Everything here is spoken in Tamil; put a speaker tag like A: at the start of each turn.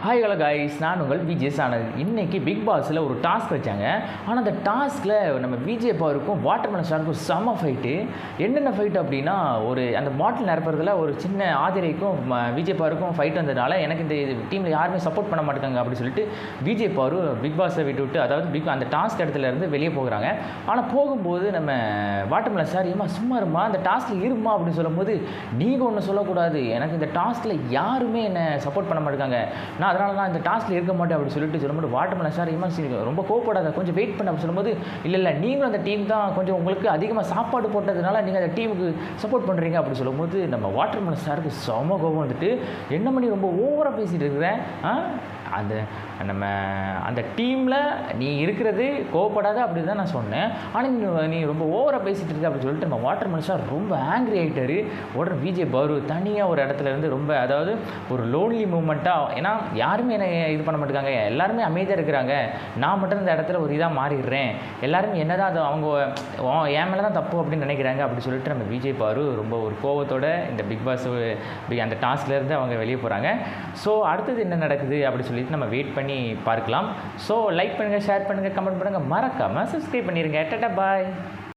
A: ஹாய் ஹலோ கைஸ், நான் உங்கள் விஜய் சானல். இன்றைக்கி பிக் பாஸில் ஒரு டாஸ்க் வச்சாங்க. ஆனால் அந்த டாஸ்கில் நம்ம விஜய் பவருக்கும் வாட்டர்மெலன் ஸ்டாருக்கும் செம்ம ஃபைட்டு. என்னென்ன ஃபைட் அப்படின்னா, அந்த பாட்டில் நிரப்புறதுல ஒரு சின்ன ஆதிரைக்கும் விஜய் பவருக்கும் ஃபைட் வந்ததுனால எனக்கு இந்த டீமில் யாருமே சப்போர்ட் பண்ண மாட்டாங்க அப்படின்னு சொல்லிட்டு விஜய் பவர் பிக் பாஸை விட்டு அதாவது அந்த டாஸ்க் இடத்துலேருந்து வெளியே போகிறாங்க. ஆனால் போகும்போது நம்ம வாட்டர்மெலன் ஸ்டார் சும்மா இருமா, அந்த டாஸ்கில் இருமா அப்படின்னு சொல்லும்போது, நீங்கள் ஒன்று சொல்லக்கூடாது, எனக்கு இந்த டாஸ்கில் யாருமே என்னை சப்போர்ட் பண்ண மாட்டாங்க, நான் அதனால தான் இந்த டாஸ்கில் இருக்க மாட்டேன் அப்படின்னு சொல்லிட்டு சொல்லும்போது, வாட்டர்மெலன் ஸ்டார் ரொம்ப கோவப்படாத, கொஞ்சம் வெயிட் பண்ண அப்படின்னு சொல்லும்போது, இல்லை நீங்களும் அந்த டீம் தான் கொஞ்சம் உங்களுக்கு அதிகமாக சாப்பாடு போட்டதுனால நீங்கள் அந்த டீமுக்கு சப்போர்ட் பண்ணுறீங்க அப்படின்னு சொல்லும்போது, நம்ம வாட்டர்மெலன் ஸ்டாருக்கு செம கோபம் வந்துட்டு, என்ன பண்ணி ரொம்ப ஓவராக பேசிகிட்டு இருக்கிறேன், அந்த டீமில் நீ இருக்கிறது கோவப்படாத அப்படி தான் நான் சொன்னேன், ஆனால் நீ ரொம்ப ஓவராக பேசிகிட்டு இருக்க அப்படின்னு சொல்லிட்டு நம்ம வாட்டர்மெலன் ஸ்டார் ரொம்ப ஆங்க்ரி ஆகிட்டார். உடனே விஜய் பவரு தனியாக ஒரு இடத்துல இருந்து ரொம்ப அதாவது ஒரு லோன்லி மூமெண்ட்டாக, ஏன்னா யாருமே என்னை இது பண்ண மாட்டேங்காங்க, எல்லாருமே அமைதியாக இருக்கிறாங்க, நான் மட்டும் இந்த இடத்துல ஒரு இதாக மாறிடுறேன், எல்லாருமே என்ன தான் அது அவங்க என் மேலே தான் தப்பு அப்படின்னு நினைக்கிறாங்க அப்படி சொல்லிட்டு நம்ம விஜய் பவரு ரொம்ப ஒரு கோவத்தோட இந்த பிக் பாஸ் அந்த டாஸ்க்லேருந்து அவங்க வெளியே போகிறாங்க. ஸோ அடுத்தது என்ன நடக்குது அப்படி சொல்லிட்டு நம்ம வெயிட் பண்ணி பார்க்கலாம். ஸோ லைக் பண்ணுங்கள், ஷேர் பண்ணுங்கள், கமெண்ட் பண்ணுங்கள், மறக்காமல் சப்ஸ்கிரைப் பண்ணிடுங்க. டாடா பாய்.